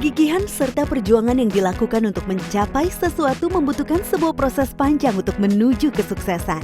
Kegigihan serta perjuangan yang dilakukan untuk mencapai sesuatu membutuhkan sebuah proses panjang untuk menuju kesuksesan.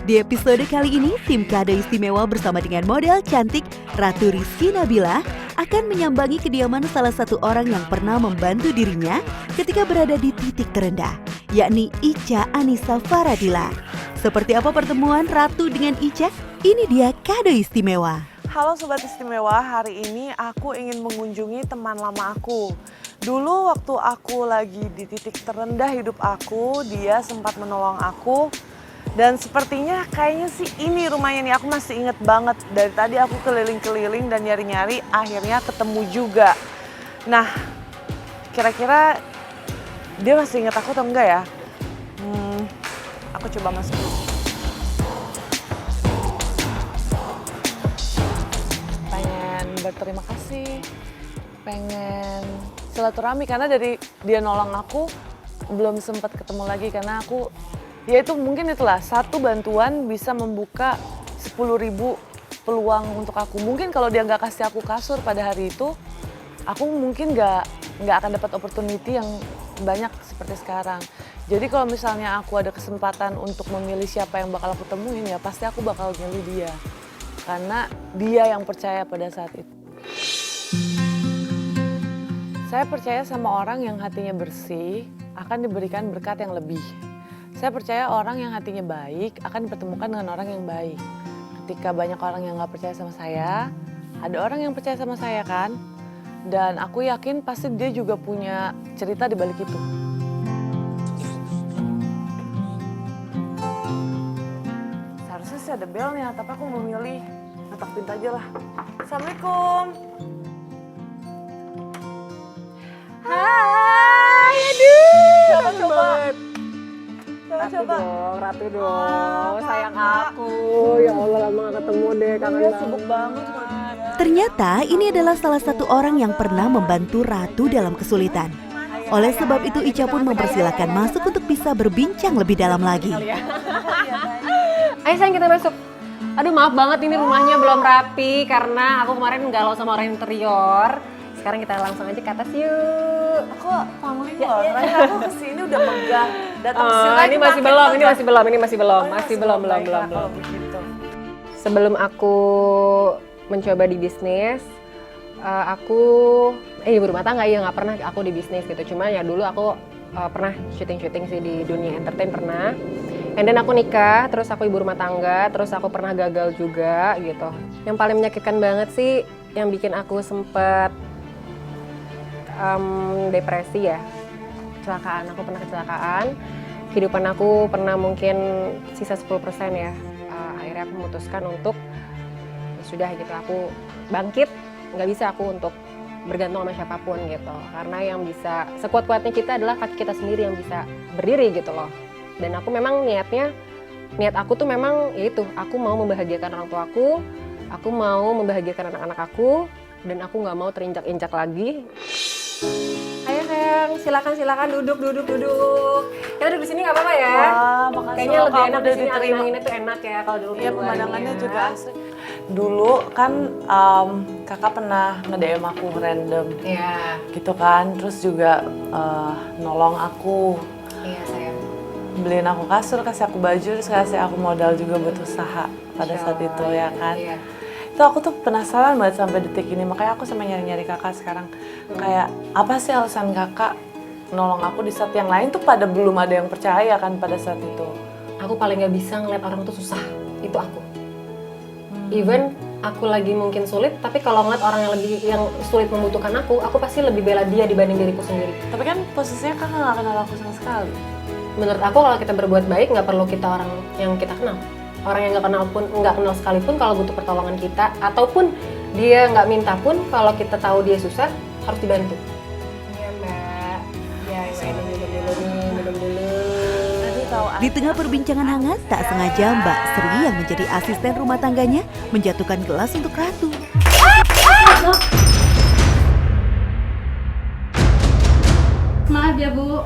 Di episode kali ini, tim Kado Istimewa bersama dengan model cantik Ratu Rizky Nabila akan menyambangi kediaman salah satu orang yang pernah membantu dirinya ketika berada di titik terendah, yakni Ica Anissa Faradila. Seperti apa pertemuan Ratu dengan Ica? Ini dia Kado Istimewa. Halo Sobat Istimewa, hari ini aku ingin mengunjungi teman lama aku. Dulu waktu aku lagi di titik terendah hidup aku, dia sempat menolong aku. Dan sepertinya kayaknya sih ini rumahnya nih, aku masih inget banget. Dari tadi aku keliling-keliling dan nyari-nyari, akhirnya ketemu juga. Nah, kira-kira dia masih inget aku atau enggak ya? Aku coba masuk dulu. Berterima kasih, pengen silaturahmi karena dari dia nolong aku belum sempat ketemu lagi karena aku ya itu mungkin itulah satu bantuan bisa membuka 10.000 peluang untuk aku. Mungkin kalau dia nggak kasih aku kasur pada hari itu, aku mungkin nggak akan dapat opportunity yang banyak seperti sekarang. Jadi kalau misalnya aku ada kesempatan untuk memilih siapa yang bakal aku temuin, ya pasti aku bakal milih dia. Karena dia yang percaya pada saat itu. Saya percaya sama orang yang hatinya bersih akan diberikan berkat yang lebih. Saya percaya orang yang hatinya baik akan dipertemukan dengan orang yang baik. Ketika banyak orang yang gak percaya sama saya, ada orang yang percaya sama saya kan? Dan aku yakin pasti dia juga punya cerita di balik itu. Seharusnya sih ada belnya, tapi aku memilih ngetok pintu aja lah. Assalamualaikum. Hai, aduh. Coba. Ratu dong, sayang aku. Ya Allah, lama gak ketemu deh, kangen banget. Sibuk banget. Ternyata ini adalah salah satu orang yang pernah membantu Ratu dalam kesulitan. Oleh sebab itu Ica pun mempersilahkan masuk untuk bisa berbincang lebih dalam lagi. Ayo sayang, kita masuk. Aduh, maaf banget ini rumahnya belum rapi karena aku kemarin galau sama orang interior. Sekarang kita langsung aja ke atas yuk. Aku pamali loh, terakhir aku kesini udah megah. Datang kesini ini masih belum, belum. Begitu. Sebelum aku mencoba di bisnis, aku ibu rumah tangga ya nggak pernah aku di bisnis gitu. Cuma ya dulu aku pernah syuting sih di dunia entertain pernah. And then aku nikah, terus aku ibu rumah tangga, terus aku pernah gagal juga gitu. Yang paling menyakitkan banget sih, yang bikin aku sempet depresi ya, kecelakaan. Aku pernah kecelakaan, kehidupan aku pernah mungkin sisa 10% ya. Akhirnya aku memutuskan untuk ya sudah gitu, aku bangkit, nggak bisa aku untuk bergantung sama siapapun gitu. Karena yang bisa, sekuat-kuatnya kita adalah kaki kita sendiri yang bisa berdiri gitu loh. Dan aku memang niat aku tuh memang yaitu, aku mau membahagiakan orang tuaku, aku mau membahagiakan anak-anak aku, dan aku nggak mau terinjak-injak lagi. Ayo sayang, silakan duduk. Kita duduk di sini nggak apa-apa ya? Wah, makasih. Kayaknya lebih enak di sini, diterima. angin-anginnya tuh enak ya kalau duduk. Iya, pemandangannya juga asik. Dulu kan kakak pernah nge-DM aku random. Iya. Gitu kan, terus juga nolong aku. Iya sayang. Beliin aku kasur, kasih aku baju, terus kasih aku modal juga buat usaha pada saat itu ya kan. Iya. Itu aku tuh penasaran banget sampai detik ini, makanya aku sampai nyari-nyari kakak sekarang. Kayak apa sih alasan kakak nolong aku di saat yang lain tuh pada belum ada yang percaya kan pada saat itu. Aku paling nggak bisa ngeliat orang tuh susah, itu aku. Even aku lagi mungkin sulit, tapi kalau ngeliat orang yang sulit membutuhkan aku pasti lebih bela dia dibanding diriku sendiri. Tapi kan posisinya kakak nggak kenal aku sama sekali. Menurut aku kalau kita berbuat baik nggak perlu kita orang yang kita kenal. Orang yang nggak kenal sekalipun kalau butuh pertolongan kita, ataupun dia nggak minta pun, kalau kita tahu dia susah harus dibantu. Iya mbak. Ya minum dulu. Di tengah perbincangan hangat, tak sengaja Mbak Sri yang menjadi asisten rumah tangganya menjatuhkan gelas untuk Ratu. Maaf ya Bu,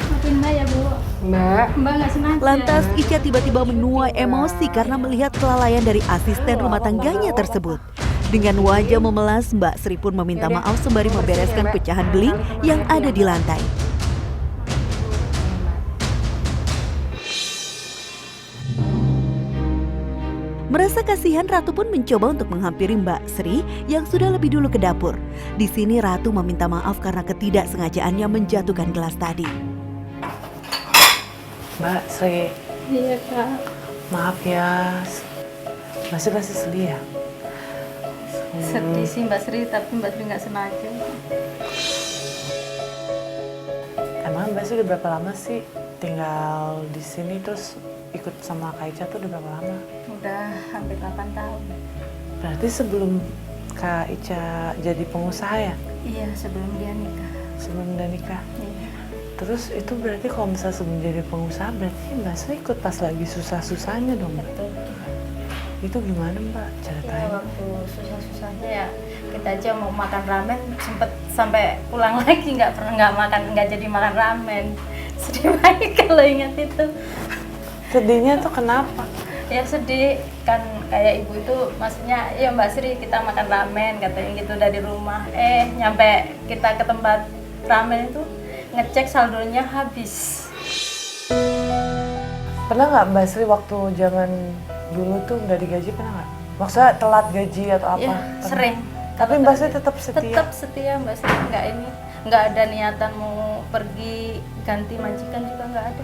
maafin Mbak ya Bu. Mbak Nggak sengaja. Lantas Ica tiba-tiba menuai emosi karena melihat kelalaian dari asisten rumah tangganya tersebut. Dengan wajah memelas, Mbak Sri pun meminta maaf sembari membereskan pecahan beling yang ada di lantai. Merasa kasihan, Ratu pun mencoba untuk menghampiri Mbak Sri yang sudah lebih dulu ke dapur. Di sini Ratu meminta maaf karena ketidaksengajaannya menjatuhkan gelas tadi. Mbak Sri, Iya kak. maaf ya. Masih sedih ya? Sedih sih Mbak Sri, tapi Mbak Sri nggak sengaja. Emang Mbak Sri udah berapa lama sih tinggal di sini terus ikut sama Kak Ica tuh udah berapa lama? Udah hampir 8 tahun. Berarti sebelum Kak Ica jadi pengusaha ya? Iya, sebelum dia nikah. Sebelum udah nikah? Iya. Terus itu berarti kalau misalnya sebelum jadi pengusaha berarti Mbak Sri ikut pas lagi susah-susahnya dong Mbak? Betul. Itu gimana Mbak? Ya, Ceritain. waktu susah-susahnya ya kita aja mau makan ramen sempet sampai pulang lagi nggak jadi makan ramen. Sedih banget kalau ingat itu. Sedihnya tuh kenapa? Ya sedih kan, kayak ibu itu maksudnya ya Mbak Sri kita makan ramen katanya gitu dari rumah, nyampe kita ke tempat ramen itu ngecek saldonya habis. Pernah nggak Mbak Sri waktu zaman dulu tuh nggak digaji, pernah nggak? Maksudnya telat gaji atau apa? Ya Pernah? sering. Tapi Mbak Sri tetap setia? Tetap setia Mbak Sri, nggak ada niatan mau pergi ganti majikan juga nggak ada.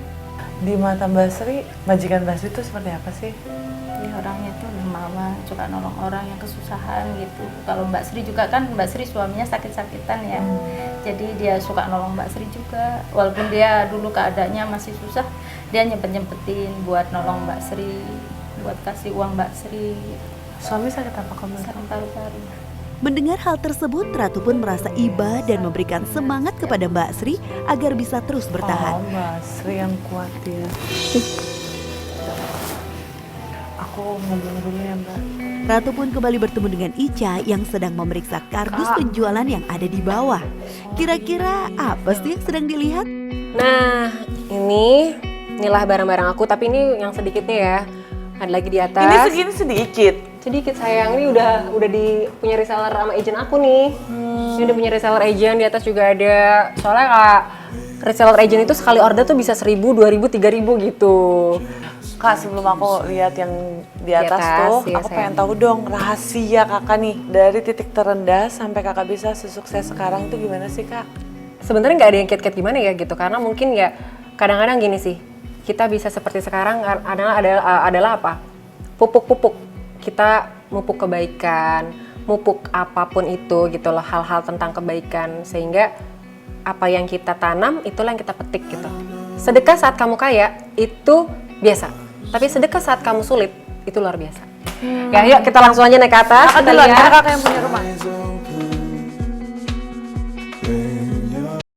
Di mata Mbak Sri, majikan Mbak Sri itu seperti apa sih? Ya, orangnya tuh dermawan, suka nolong orang yang kesusahan gitu. Kalau Mbak Sri juga kan, Mbak Sri suaminya sakit-sakitan ya. Jadi dia suka nolong Mbak Sri juga. Walaupun dia dulu keadaannya masih susah, dia nyempet-nyempetin buat nolong Mbak Sri, buat kasih uang Mbak Sri. Suami sakit apa kamu? Sakit paru-paru. Mendengar hal tersebut, Ratu pun merasa iba dan memberikan semangat kepada Mbak Sri agar bisa terus bertahan. Oh, Mbak Sri yang kuat ya. Aku ngomong dulu ya Mbak. Ratu pun kembali bertemu dengan Ica yang sedang memeriksa kardus penjualan yang ada di bawah. Kira-kira apa sih yang sedang dilihat? Nah, inilah barang-barang aku, tapi ini yang sedikitnya ya. Ada lagi di atas. Ini segini sedikit. Sedikit sayang, ini udah punya reseller sama agent aku nih. Ini udah punya reseller agent, di atas juga ada. Soalnya Kak, reseller agent itu sekali order tuh bisa 1.000, 2.000, 3.000 gitu. Kak, sebelum aku lihat yang di atas tuh, iya, aku sayang. pengen tahu dong rahasia kakak nih. Dari titik terendah sampai kakak bisa sesukses sekarang itu gimana sih Kak? Sebenarnya nggak ada yang kiat-kiat gimana ya gitu, karena mungkin ya kadang-kadang gini sih, kita bisa seperti sekarang adalah apa? Pupuk-pupuk. Kita mupuk kebaikan, mupuk apapun itu gitu loh, hal-hal tentang kebaikan, sehingga apa yang kita tanam itulah yang kita petik gitu. Sedekah saat kamu kaya itu biasa, tapi sedekah saat kamu sulit itu luar biasa. Ya, yuk kita langsung aja naik ke atas. Kakak Kita duluan, lihat. karena kakak yang punya rumah.